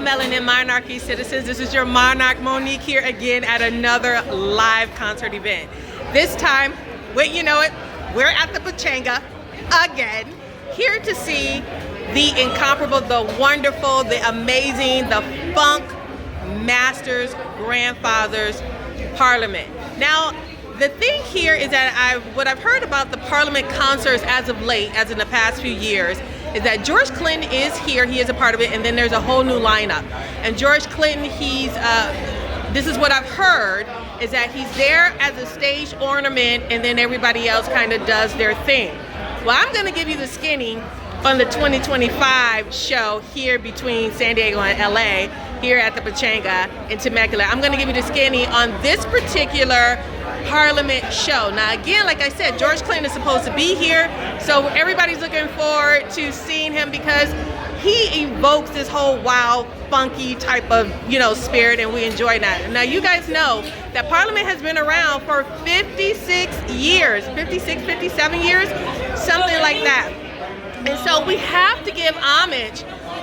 Melanin Monarchy citizens. This is your Monarch Monique here again at another live concert event. This time, wait, you know it, we're at the Pachanga again, here to see the incomparable, the wonderful, the amazing, the funk masters, grandfathers, Parliament. Now, the thing here is that what I've heard about the Parliament concerts as of late, as in the past few years, is that George Clinton is here, he is a part of it, and then there's a whole new lineup. And George Clinton, this is what I've heard, is that he's there as a stage ornament, and then everybody else kind of does their thing. Well, I'm gonna give you the skinny on the 2025 show here between San Diego and LA, here at the Pachanga in Temecula. I'm gonna give you the skinny on this particular Parliament show. Now again, like I said, George Clinton is supposed to be here, so everybody's looking forward to seeing him because he evokes this whole wild, funky type of, spirit, and we enjoy that. Now you guys know that Parliament has been around for 56 years, 56, 57 years, something like that. And so we have to give homage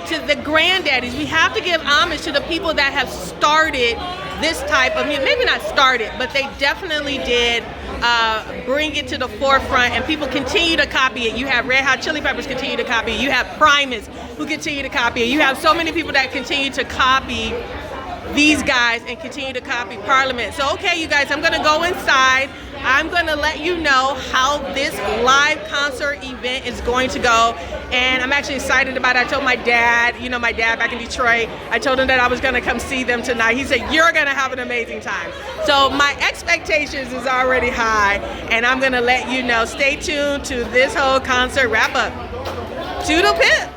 to the granddaddies. We have to give homage to the people that have started this type of music. Maybe not started, but they definitely did bring it to the forefront, and people continue to copy it. You have Red Hot Chili Peppers continue to copy it. You have Primus who continue to copy it. You have so many people that continue to copy these guys and continue to copy Parliament. So okay, you guys, I'm gonna go inside. I'm gonna let you know how this live concert event is going to go, and I'm actually excited about it. I told my dad, my dad back in Detroit, I told him that I was gonna come see them tonight. He said, you're gonna have an amazing time. So my expectations is already high, and I'm gonna let you know. Stay tuned to this whole concert wrap up. Toodle pip.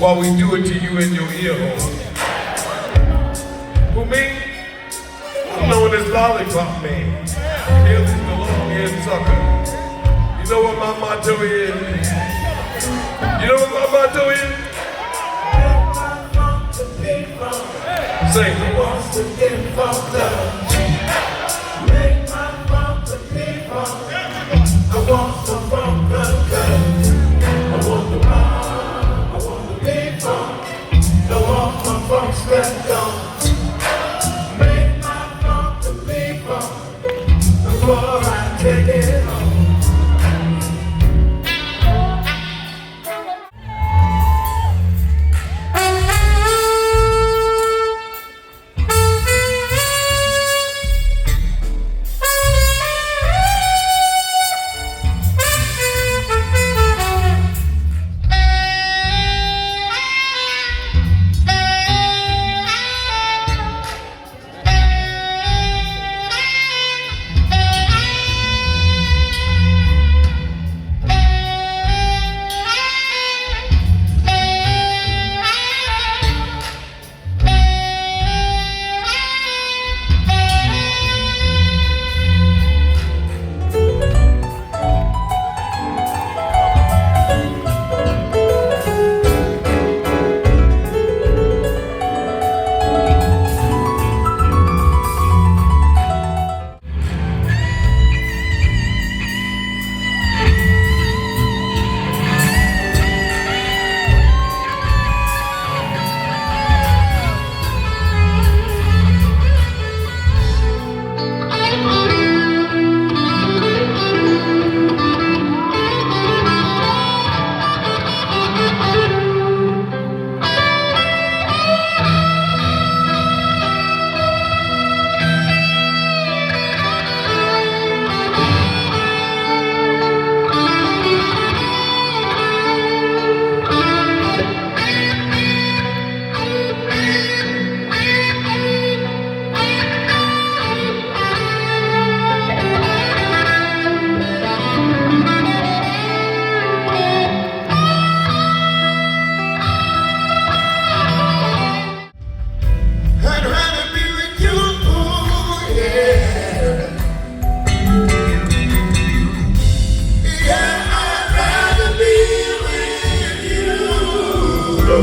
While we do it to you in your ear hole. Who, me? I'm knowing this lollipop man. Here's the long-haired sucker. You know what my motto is? You know what my motto is? Sing. Who wants to get fucked up? Make my funk to be funk. I want some funk cut. I want the rock. Don't want my funk stepped on. Make my funk to be funk before I take it home. I'd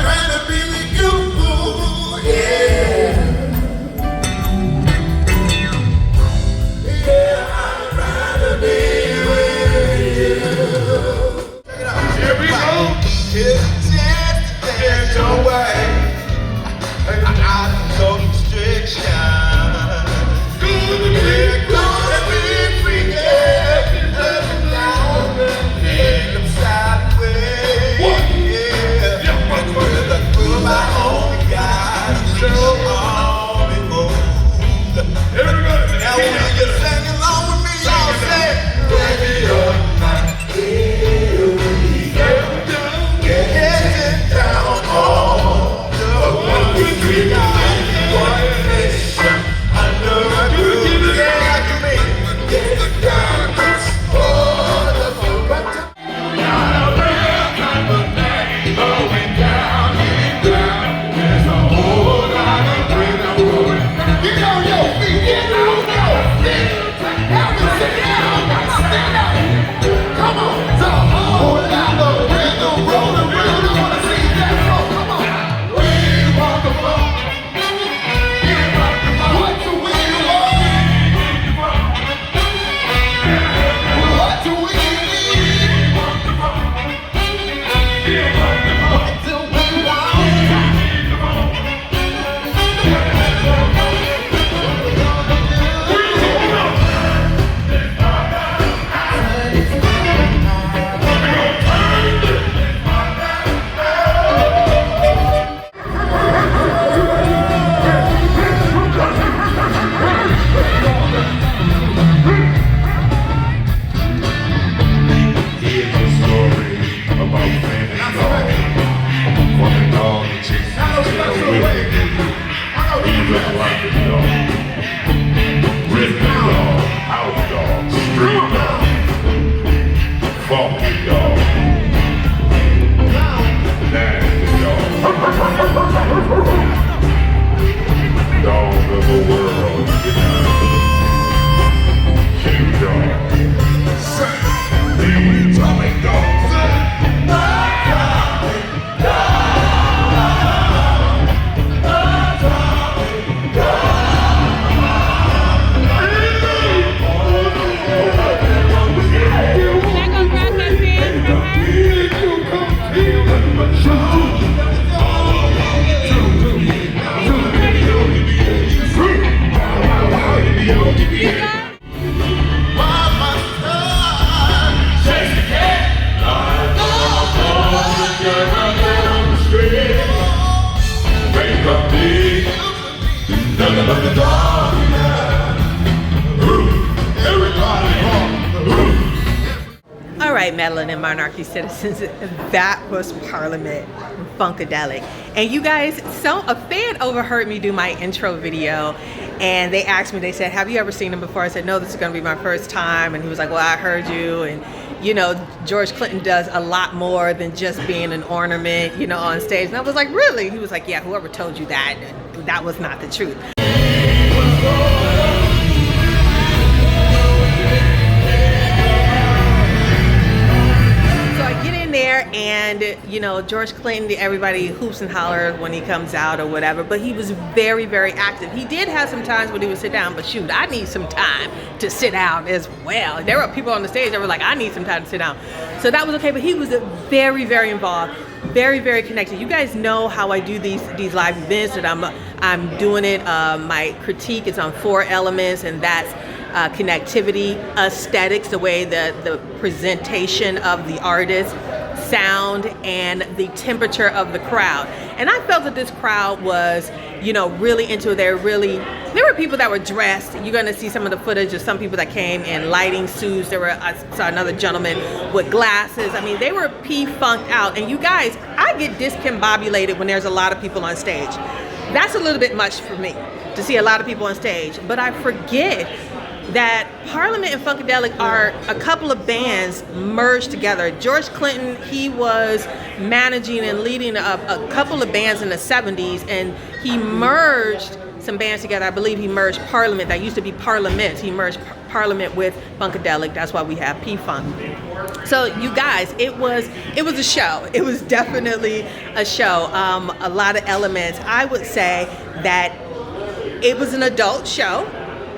rather be with you, yeah. Yeah, I'd rather be with you. Check it out. Here we go. Here's a chance to dance your way out of no restriction. We're gonna be free, yeah. Up and down, in the sideways, yeah. And with a crew of my own guys, so on the road. Now when you sing along with me, y'all say, baby, you're not here. Getting down on the one we got. All right, Madeline and Monarchy citizens, that was Parliament Funkadelic. And you guys, so a fan overheard me do my intro video, and they asked me, they said, have you ever seen him before? I said, no, this is gonna be my first time. And he was like, well, I heard you. And you know, George Clinton does a lot more than just being an ornament, you know, on stage. And I was like, really? He was like, yeah, whoever told you that, that was not the truth. And you know, George Clinton, everybody hoops and hollers when he comes out or whatever, but he was very, very active. He did have some times when he would sit down, but shoot, I need some time to sit down as well. There were people on the stage that were like, I need some time to sit down. So that was okay, but he was very, very involved, very, very connected. You guys know how I do these live events, that I'm doing it. My critique is on 4 elements, and that's connectivity, aesthetics, the way the presentation of the artist, sound, and the temperature of the crowd. And I felt that this crowd was, you know, really into it. There were people that were dressed. You're gonna see some of the footage of some people that came in lighting suits. I saw another gentleman with glasses. I mean, they were P-funked out. And you guys, I get discombobulated when there's a lot of people on stage. That's a little bit much for me, to see a lot of people on stage. But I forget that Parliament and Funkadelic are a couple of bands merged together. George Clinton, he was managing and leading a couple of bands in the 70s, and he merged some bands together. I believe he merged Parliament, that used to be Parliament. He merged Parliament with Funkadelic. That's why we have P-Funk. So you guys, it was a show. It was definitely a show. A lot of elements. I would say that it was an adult show.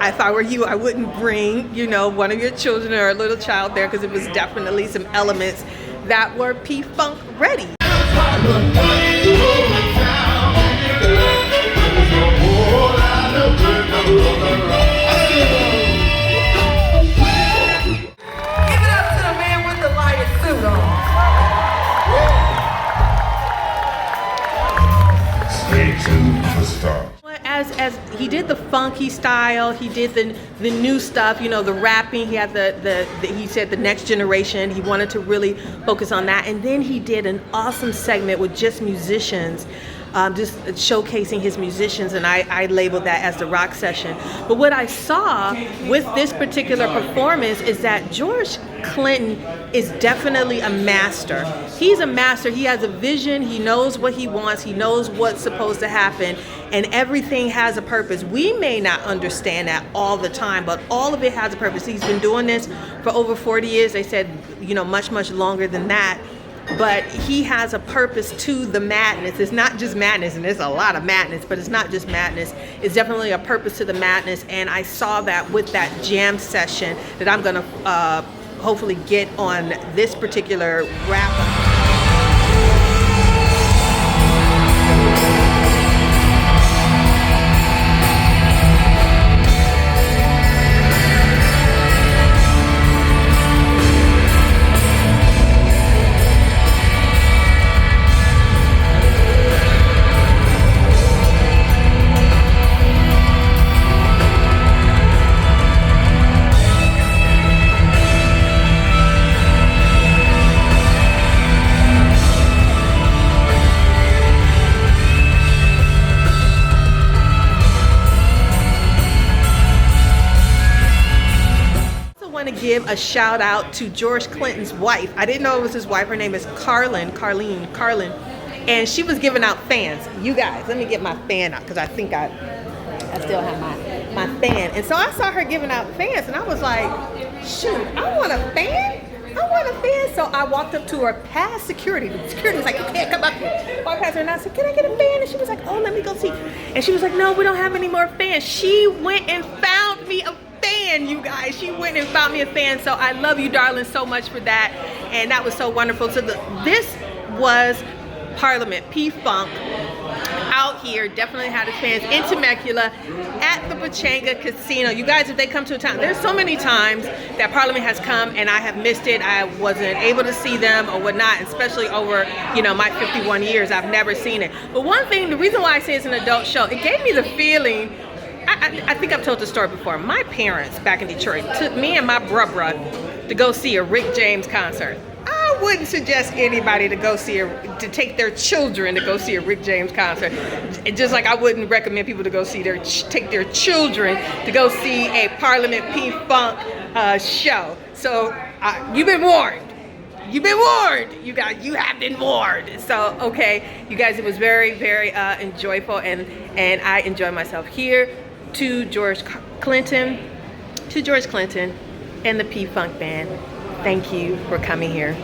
If I were you, I wouldn't bring, you know, one of your children or a little child there, because it was definitely some elements that were P-Funk ready. As he did the funky style, he did the new stuff, you know, the rapping. He had he said the next generation. He wanted to really focus on that, and then he did an awesome segment with just musicians, just showcasing his musicians, and I labeled that as the rock session. But what I saw with this particular performance is that George Clinton is definitely a master. He's a master. He has a vision. He knows what he wants. He knows what's supposed to happen, and everything has a purpose. We may not understand that all the time, but all of it has a purpose. He's been doing this for over 40 years. They said, you know, much longer than that. But he has a purpose to the madness. It's not just madness, and there's a lot of madness, but it's not just madness. It's definitely a purpose to the madness, and I saw that with that jam session that I'm gonna hopefully get on this particular rapper. To give a shout out to George Clinton's wife. I didn't know it was his wife. Her name is Carlin, and she was giving out fans. You guys, let me get my fan out, because I think I still have my fan. And so I saw her giving out fans, and I was like, shoot, I want a fan. So I walked up to her past security. The security was like, you can't come up here. Walked past her and I said, can I get a fan? And she was like, oh, let me go see. And she was like, no, we don't have any more fans. She went and found me a fan, you guys. She went and found me a fan. So I love you, darling, so much for that. And that was so wonderful. So this was Parliament, P-Funk, out here, definitely had his fans in Temecula at the Pachanga Casino. You guys, if they come to a town, there's so many times that Parliament has come and I have missed it. I wasn't able to see them or whatnot, especially over, you know, my 51 years. I've never seen it. But one thing, the reason why I say it's an adult show, it gave me the feeling, I think I've told the story before. My parents back in Detroit took me and my brother to go see a Rick James concert. I wouldn't suggest anybody to take their children to go see a Rick James concert. Just like I wouldn't recommend people to go take their children to go see a Parliament P-Funk show. So you've been warned. You've been warned. You guys, you have been warned. So okay, you guys, it was very, very enjoyable, and I enjoyed myself here. To George Clinton and the P-Funk band, thank you for coming here.